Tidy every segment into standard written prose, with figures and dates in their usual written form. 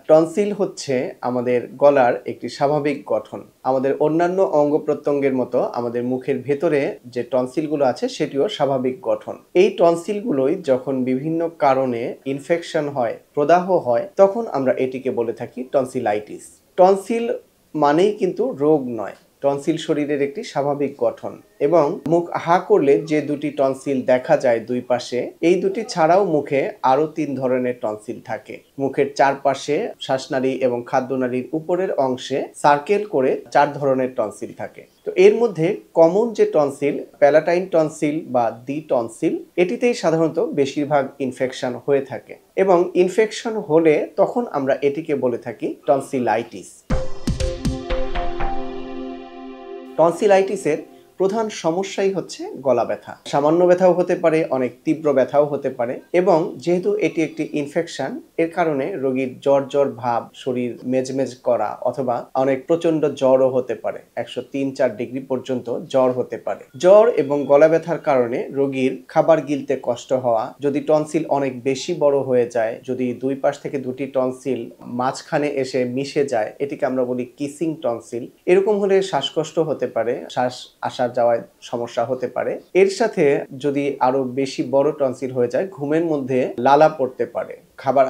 Tonsil হচ্ছে আমাদের গলার একটি স্বাভাবিক গঠন। আমাদের অন্যান্য অঙ্গ-প্রত্যঙ্গের মতো আমাদের মুখের ভেতরে যে টনসিলগুলো আছে সেটিও স্বাভাবিক গঠন। এই টনসিলগুলোই যখন বিভিন্ন কারণে ইনফেকশন হয়, প্রদাহ হয়, তখন আমরা এটিকে বলে থাকি টনসিলাইটিস। টনসিল মানেই কিন্তু রোগ নয়। টনসিল শরীরের একটি স্বাভাবিক গঠন এবং মুখ হা করলে যে দুটি টনসিল দেখা যায় দুই পাশে, এই দুটি ছাড়াও মুখে আরো ৩ ধরনের টনসিল থাকে। মুখের চারপাশে, শ্বাসনালী এবং খাদ্যনালীর উপরের অংশে সার্কেল করে ৪ ধরনের টনসিল থাকে। তো এর মধ্যে কমন যে টনসিল, প্যালাটাইন টনসিল বা দ্বি টনসিল, এটিতেই সাধারণত বেশিরভাগ ইনফেকশন হয়ে থাকে এবং ইনফেকশন হলে তখন আমরা এটিকে বলে থাকি টনসিলাইটিস। টনসিলাইটিসের প্রধান সমস্যাই হচ্ছে গলা ব্যথা। সামান্য ব্যথাও হতে পারে, অনেক তীব্র ব্যথাও হতে পারে এবং যেহেতু এটি একটি ইনফেকশন, এর কারণে রোগীর জ্বর ভাব, শরীর মেজমেজ করা অথবা অনেক প্রচন্ড জ্বরও হতে পারে। ১০৩-৪ ডিগ্রি পর্যন্ত জ্বর হতে পারে। জ্বর এবং গলা ব্যথার কারণে রোগীর খাবার গিলতে কষ্ট হওয়া, যদি টনসিল অনেক বেশি বড় হয়ে যায়, যদি দুই পাশ থেকে দুটি টনসিল মাঝখানে এসে মিশে যায়, এটিকে আমরা বলি কিসিং টনসিল। এরকম হলে শ্বাসকষ্ট হতে পারে, শ্বাস আসা যাওয়ায় সমস্যা হতে পারে। এর সাথে যদি আরো বেশি বড় টনসিল হয়ে যায়, ঘুমের মধ্যে লালা পড়তে পারে।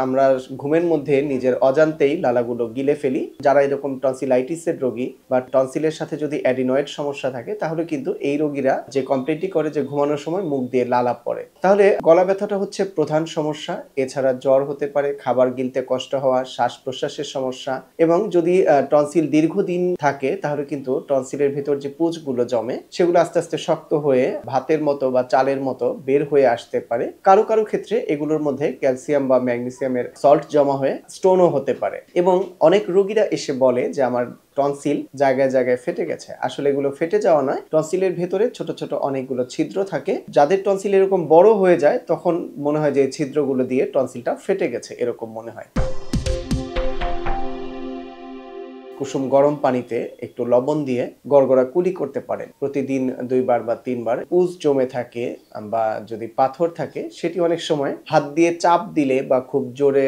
আমরা ঘুমের মধ্যে নিজের অজান্তেই লালাগুলো গিলে ফেলি। যারা এরকম টনসিলাইটিসের রোগী বা টনসিলের সাথে যদি অ্যাডিনয়েড সমস্যা থাকে, তাহলে কিন্তু এই রোগীরা যে কমপ্লেইনটি করে যে ঘুমানোর সময় মুখ দিয়ে লালা পড়ে। তাহলে গলা ব্যথাটা হচ্ছে প্রধান সমস্যা। এছাড়া জ্বর হতে পারে, খাবার গিলতে কষ্ট হওয়া, শ্বাস প্রশ্বাসের সমস্যা এবং যদি টনসিল দীর্ঘদিন থাকে তাহলে কিন্তু টনসিলের ভেতর যে পুঁজগুলো জমে সেগুলো আস্তে আস্তে শক্ত হয়ে ভাতের মতো বা চালের মতো বের হয়ে আসতে পারে। কারো কারো ক্ষেত্রে এগুলোর মধ্যে ক্যালসিয়াম বা ম্যাগনেসিয়ামের সল্ট জমা হয়ে স্টোনও হতে পারে এবং অনেক রোগীরা এসে বলে যে আমার টনসিল জায়গায় জায়গায় ফেটে গেছে। আসলে এগুলো ফেটে যাওয়া নয়, টনসিলের ভেতরে ছোট ছোট অনেকগুলো ছিদ্র থাকে। যাদের টনসিল এরকম বড় হয়ে যায় তখন মনে হয় যে এই ছিদ্রগুলো দিয়ে টনসিলটা ফেটে গেছে, এরকম মনে হয়। কুসুম গরম পানিতে একটু লবণ দিয়ে গড়গড়া কুলি করতে পারেন। প্রতিদিন ২ বার বা ৩ বার। পুঁজ জমে থাকে বা যদি পাথর থাকে সেটি অনেক সময় হাত দিয়ে চাপ দিলে বা খুব জোরে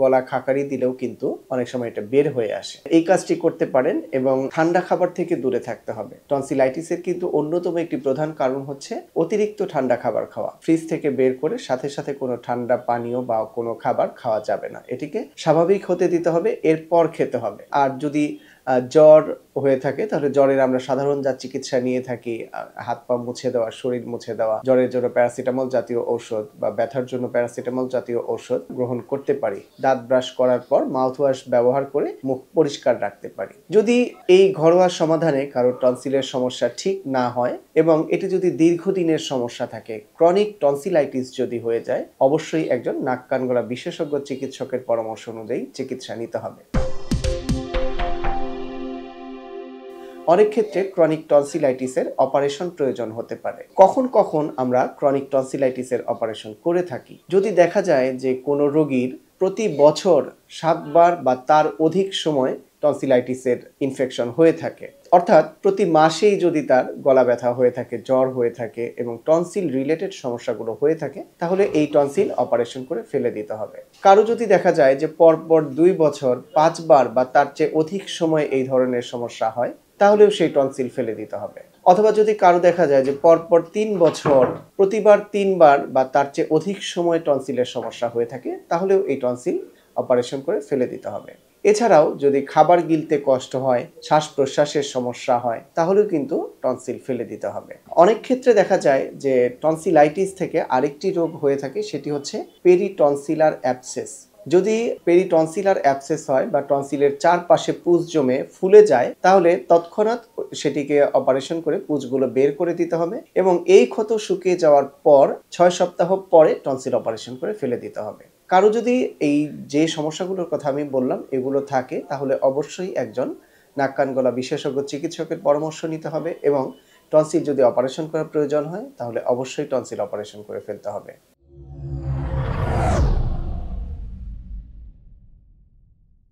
গলা খাকারি দিলেও কিন্তু অনেক সময় এটা বের হয়ে আসে। এই কাজটি করতে পারেন এবং ঠান্ডা খাবার থেকে দূরে থাকতে হবে। টনসিলাইটিসের কিন্তু অন্যতম একটি প্রধান কারণ হচ্ছে অতিরিক্ত ঠান্ডা খাবার খাওয়া। ফ্রিজ থেকে বের করে সাথে সাথে কোনো ঠান্ডা পানীয় বা কোনো খাবার খাওয়া যাবে না। এটিকে স্বাভাবিক হতে দিতে হবে, এরপর খেতে হবে। আর যদি জ্বর হয়ে থাকে তাহলে জ্বরের আমরা সাধারণ যা চিকিৎসা নিয়ে থাকি, হাত পা মুছে দেওয়া, শরীর মুছে দেওয়া, জ্বরের জন্য প্যারাসিটামল জাতীয় ঔষধ বা ব্যথার জন্য প্যারাসিটামল জাতীয় ঔষধ গ্রহণ করতে পারি। দাঁত ব্রাশ করার পর মাউথওয়াশ ব্যবহার করে মুখ পরিষ্কার রাখতে পারি। যদি এই ঘরোয়া সমাধানে কারো টনসিলের সমস্যা ঠিক না হয় এবং এটি যদি দীর্ঘদিনের সমস্যা থাকে, ক্রনিক টনসিলাইটিস যদি হয়ে যায়, অবশ্যই একজন নাক কান গলা বিশেষজ্ঞ চিকিৎসকের পরামর্শ অনুযায়ী চিকিৎসা নিতে হবে। অনেক ক্ষেত্রে ক্রনিক টনসিলাইটিসের অপারেশন প্রয়োজন হতে পারে। কখন কখন আমরা ক্রনিক টনসিলাইটিসের অপারেশন করে থাকি? যদি দেখা যায় যে কোনো রোগীর প্রতি বছর ৭ বার বা তার অধিক সময় টনসিলাইটিসের ইনফেকশন হয়ে থাকে, অর্থাৎ প্রতি মাসেই যদি তার গলা ব্যথা হয়ে থাকে, জ্বর হয়ে থাকে এবং টনসিল রিলেটেড সমস্যাগুলো হয়ে থাকে, তাহলে এই টনসিল অপারেশন করে ফেলে দিতে হবে। কারো যদি দেখা যায় যে পরপর ২ বছর ৫ বার বা তার চেয়ে অধিক সময় এই ধরনের সমস্যা হয়, তাহলেও সেই টনসিল ফেলে দিতে হবে। অথবা যদি কারো দেখা যায় যে পরপর ৩ বছর প্রতিবার ৩ বার বা তার চেয়ে অধিক সময় টনসিলের সমস্যা হয়ে থাকে, তাহলেও এই টনসিল অপারেশন করে ফেলে দিতে হবে। এছাড়াও যদি খাবার গিলতে কষ্ট হয়, শ্বাস প্রশ্বাসের সমস্যা হয়, তাহলেও কিন্তু টনসিল ফেলে দিতে হবে। অনেক ক্ষেত্রে দেখা যায় যে টনসিলাইটিস থেকে আরেকটি রোগ হয়ে থাকে, সেটি হচ্ছে পেরিটনসিলার অ্যাবসেস। যদি পেরিটনসিলার অ্যাবসেস হয় বা টনসিলের চারপাশে পুঁজ জমে ফুলে যায়, তাহলে তৎক্ষণাৎ সেটিকে অপারেশন করে পুঁজগুলো বের করে দিতে হবে এবং এই ক্ষত শুকিয়ে যাওয়ার পর ৬ সপ্তাহ পরে টনসিল অপারেশন করে ফেলে দিতে হবে। কারো যদি এই যে সমস্যাগুলোর কথা আমি বললাম এগুলো থাকে, তাহলে অবশ্যই একজন নাক কান গলা বিশেষজ্ঞ চিকিৎসকের পরামর্শ নিতে হবে এবং টনসিল যদি অপারেশন করার প্রয়োজন হয় তাহলে অবশ্যই টনসিল অপারেশন করে ফেলতে হবে।